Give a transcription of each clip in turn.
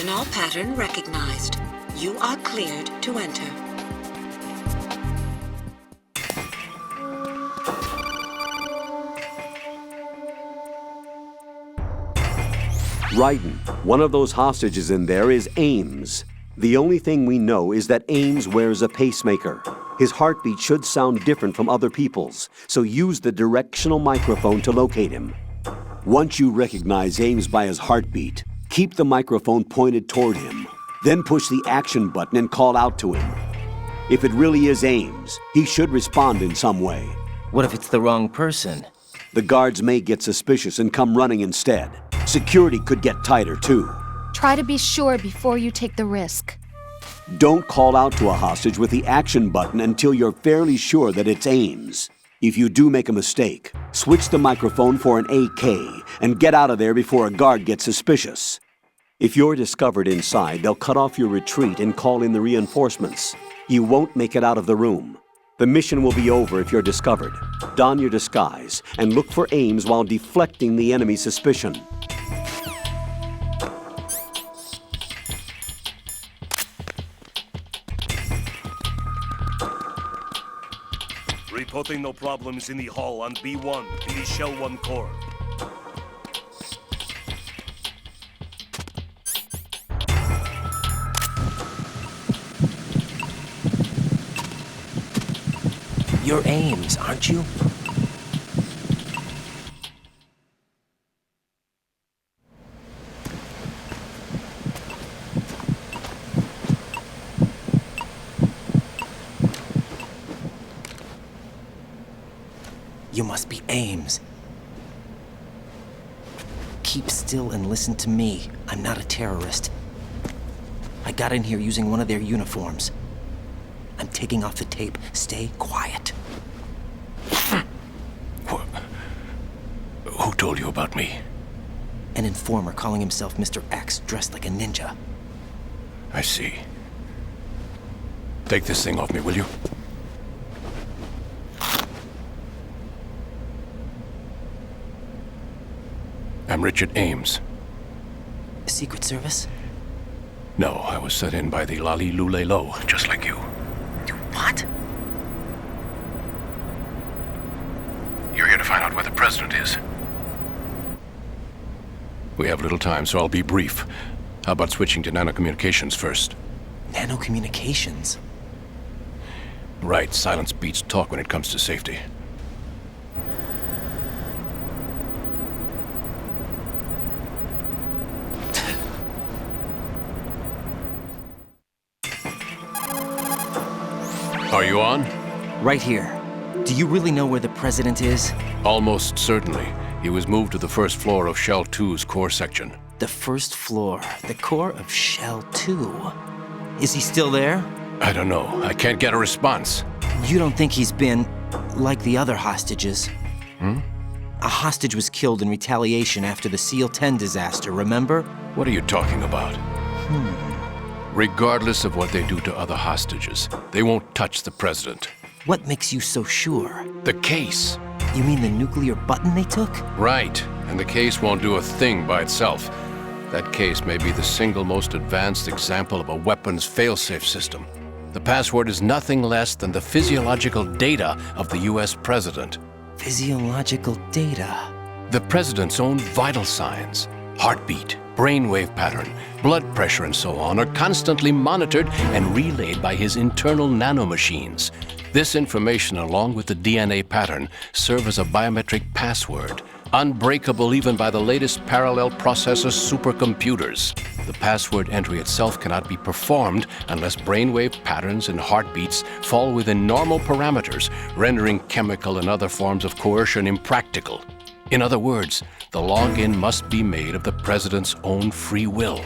Retinol pattern recognized. You are cleared to enter. Ryden, one of those hostages in there is Ames. The only thing we know is that Ames wears a pacemaker. His heartbeat should sound different from other people's, so use the directional microphone to locate him. Once you recognize Ames by his heartbeat, keep the microphone pointed toward him. Then push the action button and call out to him. If it really is Ames, he should respond in some way. What if it's the wrong person? The guards may get suspicious and come running instead. Security could get tighter, too. Try to be sure before you take the risk. Don't call out to a hostage with the action button until you're fairly sure that it's Ames. If you do make a mistake, switch the microphone for an AK and get out of there before a guard gets suspicious. If you're discovered inside, they'll cut off your retreat and call in the reinforcements. You won't make it out of the room. The mission will be over if you're discovered. Don your disguise and look for Ames while deflecting the enemy's suspicion. Reporting no problems in the hall on B1 in the Shell 1 core. You're Ames, aren't you? You must be Ames. Keep still and listen to me. I'm not a terrorist. I got in here using one of their uniforms. I'm taking off the tape. Stay quiet. Who told you about me? An informer calling himself Mr. X, dressed like a ninja. I see. Take this thing off me, will you? I'm Richard Ames. Secret Service? No, I was sent in by the Lali Lule Lo, just like you. You what? You're here to find out where the president is. We have little time, so I'll be brief. How about switching to nanocommunications first? Nanocommunications? Right, silence beats talk when it comes to safety. Are you on? Right here. Do you really know where the president is? Almost certainly. He was moved to the first floor of Shell 2's core section. The first floor, the core of Shell 2. Is he still there? I don't know. I can't get a response. You don't think he's been like the other hostages? A hostage was killed in retaliation after the SEAL 10 disaster, remember? What are you talking about? Regardless of what they do to other hostages, they won't touch the president. What makes you so sure? The case. You mean the nuclear button they took? Right. And the case won't do a thing by itself. That case may be the single most advanced example of a weapons failsafe system. The password is nothing less than the physiological data of the US president. Physiological data? The president's own vital signs, heartbeat, brainwave pattern, blood pressure, and so on, are constantly monitored and relayed by his internal nanomachines. This information, along with the DNA pattern, serve as a biometric password, unbreakable even by the latest parallel processor supercomputers. The password entry itself cannot be performed unless brainwave patterns and heartbeats fall within normal parameters, rendering chemical and other forms of coercion impractical. In other words, the login must be made of the president's own free will.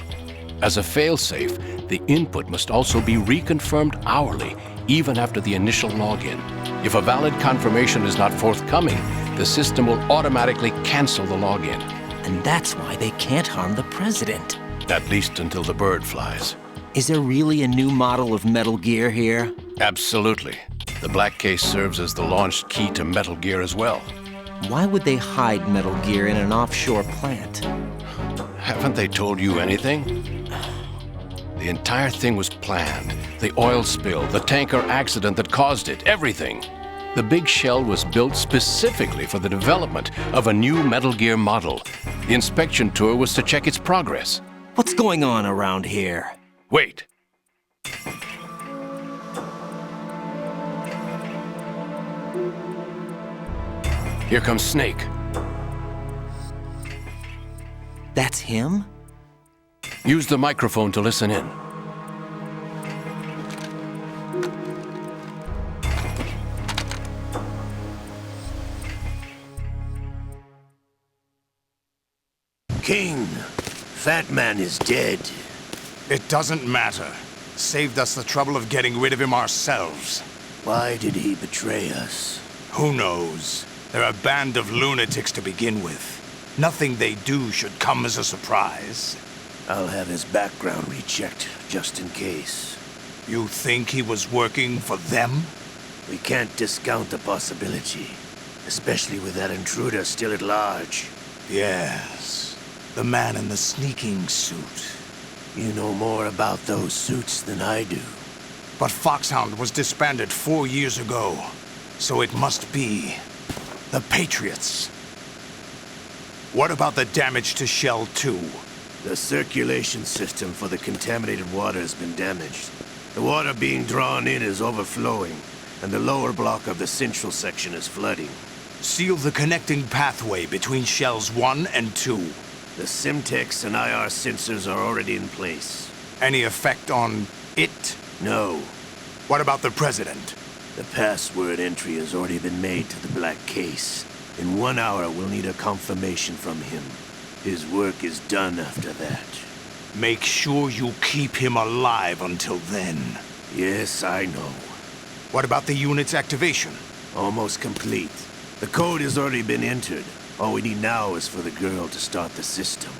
As a failsafe, the input must also be reconfirmed hourly, even after the initial login. If a valid confirmation is not forthcoming, the system will automatically cancel the login. And that's why they can't harm the president. At least until the bird flies. Is there really a new model of Metal Gear here? Absolutely. The black case serves as the launch key to Metal Gear as well. Why would they hide Metal Gear in an offshore plant? Haven't they told you anything? The entire thing was planned. The oil spill, the tanker accident that caused it, everything. The big shell was built specifically for the development of a new Metal Gear model. The inspection tour was to check its progress. What's going on around here? Wait. Here comes Snake. That's him? Use the microphone to listen in. King, Fat Man is dead. It doesn't matter. Saved us the trouble of getting rid of him ourselves. Why did he betray us? Who knows? They're a band of lunatics to begin with. Nothing they do should come as a surprise. I'll have his background rechecked, just in case. You think he was working for them? We can't discount the possibility, especially with that intruder still at large. Yes. The man in the sneaking suit. You know more about those suits than I do. But Foxhound was disbanded 4 years ago, so it must be the Patriots. What about the damage to Shell 2? The circulation system for the contaminated water has been damaged. The water being drawn in is overflowing, and the lower block of the central section is flooding. Seal the connecting pathway between Shells 1 and 2. The Simtex and IR sensors are already in place. Any effect on it? No. What about the President? The password entry has already been made to the black case. In 1 hour, we'll need a confirmation from him. His work is done after that. Make sure you keep him alive until then. Yes, I know. What about the unit's activation? Almost complete. The code has already been entered. All we need now is for the girl to start the system.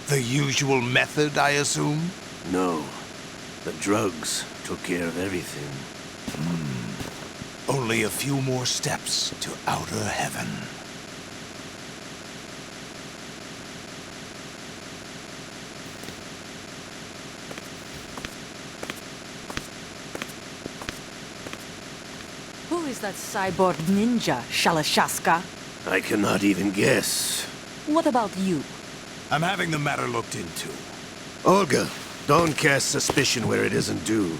The usual method, I assume? No. The drugs took care of everything. Only a few more steps to outer heaven. Who is that cyborg ninja, Shalashaska? I cannot even guess. What about you? I'm having the matter looked into. Olga, don't cast suspicion where it isn't due.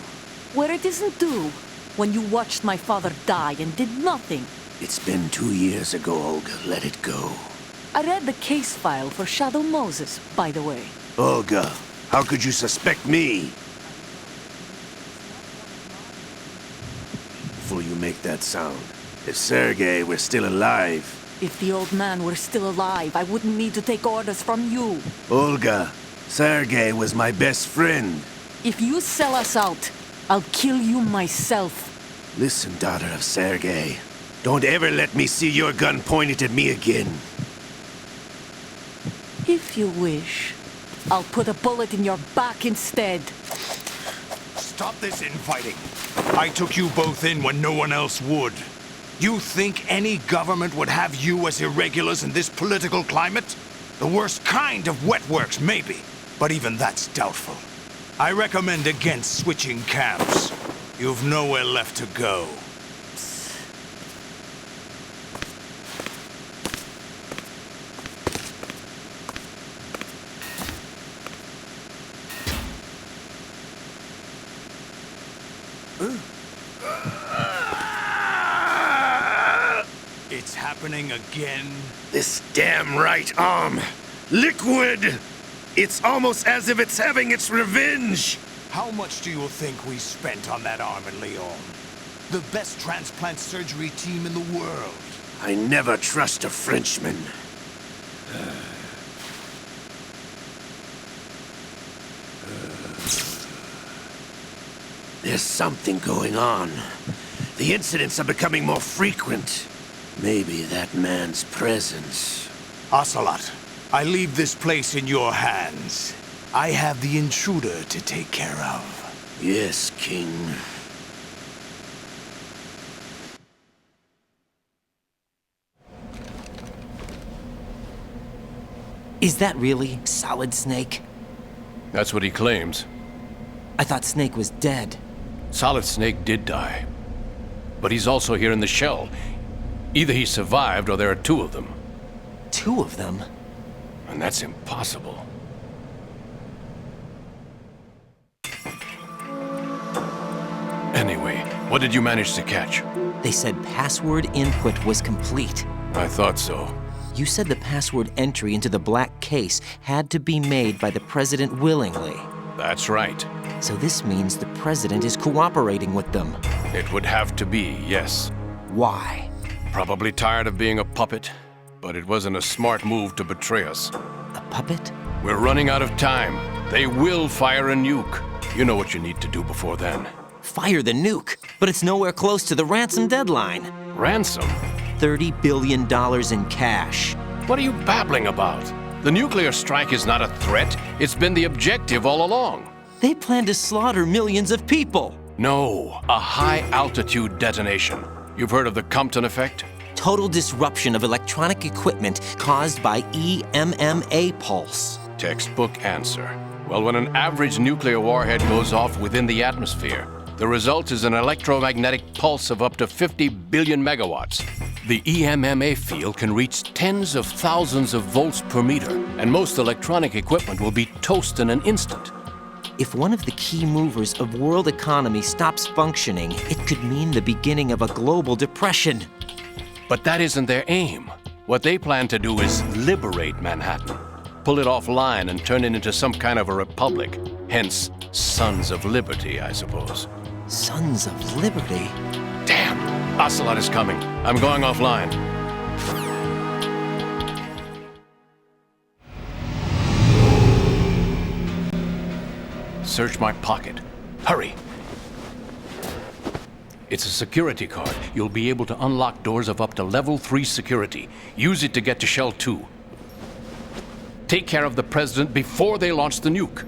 Where it isn't due, when you watched my father die and did nothing. It's been 2 years ago, Olga. Let it go. I read the case file for Shadow Moses, by the way. Olga, how could you suspect me? Before you make that sound, if Sergei were still alive... If the old man were still alive, I wouldn't need to take orders from you. Olga, Sergei was my best friend. If you sell us out, I'll kill you myself. Listen, daughter of Sergei. Don't ever let me see your gun pointed at me again. If you wish, I'll put a bullet in your back instead. Stop this infighting. I took you both in when no one else would. You think any government would have you as irregulars in this political climate? The worst kind of wet works, maybe. But even that's doubtful. I recommend against switching camps. You've nowhere left to go. It's happening again. This damn right arm. Liquid! It's almost as if it's having its revenge! How much do you think we spent on that arm in Lyon? The best transplant surgery team in the world. I never trust a Frenchman. There's something going on. The incidents are becoming more frequent. Maybe that man's presence. Ocelot, I leave this place in your hands. I have the intruder to take care of. Yes, King. Is that really Solid Snake? That's what he claims. I thought Snake was dead. Solid Snake did die. But he's also here in the shell. Either he survived or there are two of them. Two of them? And that's impossible. Anyway, what did you manage to catch? They said password input was complete. I thought so. You said the password entry into the black case had to be made by the president willingly. That's right. So this means the president is cooperating with them. It would have to be, yes. Why? Probably tired of being a puppet, but it wasn't a smart move to betray us. A puppet? We're running out of time. They will fire a nuke. You know what you need to do before then. Fire the nuke, but it's nowhere close to the ransom deadline. Ransom? $30 billion in cash. What are you babbling about? The nuclear strike is not a threat. It's been the objective all along. They plan to slaughter millions of people. No, a high-altitude detonation. You've heard of the Compton effect? Total disruption of electronic equipment caused by EMMA pulse. Textbook answer. Well, when an average nuclear warhead goes off within the atmosphere, the result is an electromagnetic pulse of up to 50 billion megawatts. The EMMA field can reach tens of thousands of volts per meter, and most electronic equipment will be toast in an instant. If one of the key movers of world economy stops functioning, it could mean the beginning of a global depression. But that isn't their aim. What they plan to do is liberate Manhattan, pull it offline and turn it into some kind of a republic. Hence, Sons of Liberty, I suppose. Sons of Liberty? Damn! Ocelot is coming. I'm going offline. Search my pocket. Hurry! It's a security card. You'll be able to unlock doors of up to level 3 security. Use it to get to Shell 2. Take care of the president before they launch the nuke.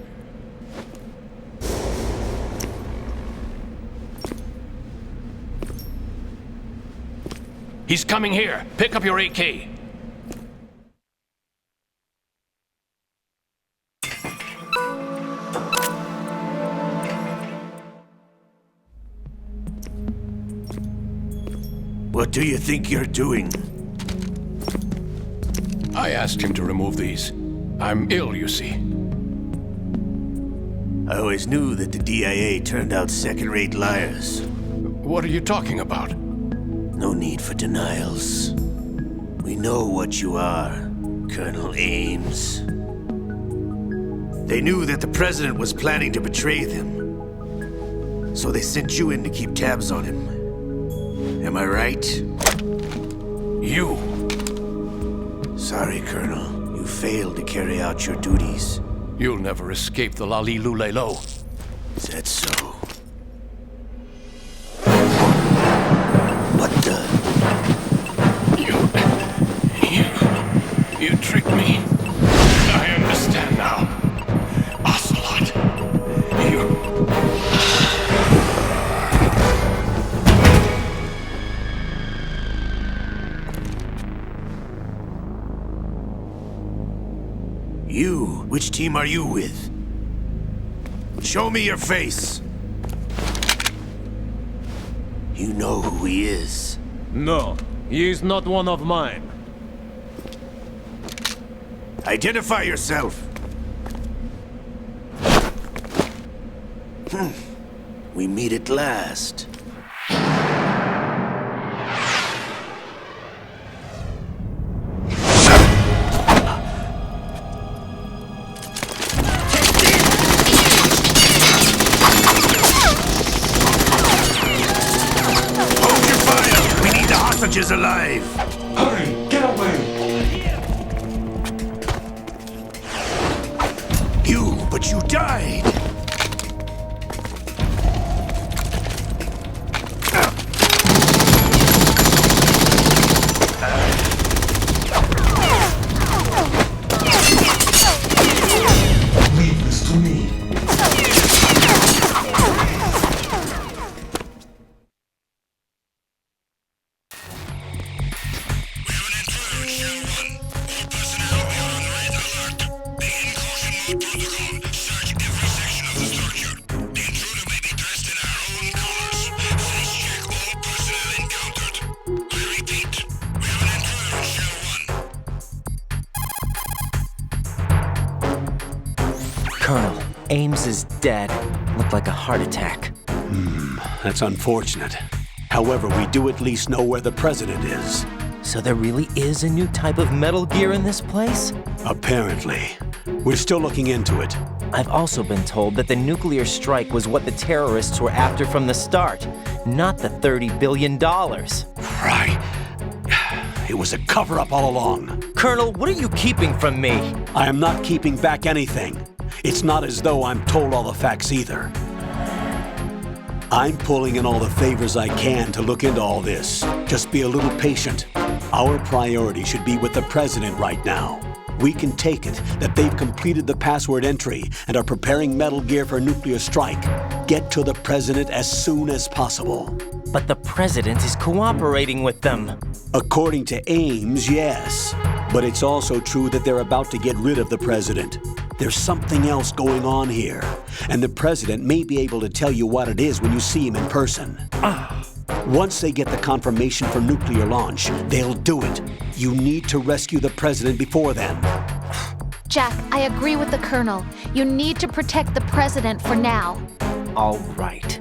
He's coming here. Pick up your AK. What do you think you're doing? I asked him to remove these. I'm ill, you see. I always knew that the DIA turned out second-rate liars. What are you talking about? No need for denials. We know what you are, Colonel Ames. They knew that the president was planning to betray them. So they sent you in to keep tabs on him. Am I right? You! Sorry, Colonel. You failed to carry out your duties. You'll never escape the Lali-Lu-Lay-Lo. Is that so? What the? You tricked me. I understand now. Ocelot, You? Which team are you with? Show me your face. You know who he is. No, he is not one of mine. Identify yourself. We meet at last. Hold your fire! We need the hostages alive! Hurry! Get away! But you died! Leave this to me. Protocol. Search every sector. Ames is dead. Looked like a heart attack. That's unfortunate. However, we do at least know where the president is. So there really is a new type of Metal Gear in this place? Apparently. We're still looking into it. I've also been told that the nuclear strike was what the terrorists were after from the start, not the $30 billion. Right. It was a cover-up all along. Colonel, what are you keeping from me? I am not keeping back anything. It's not as though I'm told all the facts either. I'm pulling in all the favors I can to look into all this. Just be a little patient. Our priority should be with the president right now. We can take it that they've completed the password entry and are preparing Metal Gear for nuclear strike. Get to the president as soon as possible. But the president is cooperating with them. According to Ames, yes. But it's also true that they're about to get rid of the president. There's something else going on here, and the president may be able to tell you what it is when you see him in person. Once they get the confirmation for nuclear launch, they'll do it. You need to rescue the president before then. Jack, I agree with the Colonel. You need to protect the president for now. All right.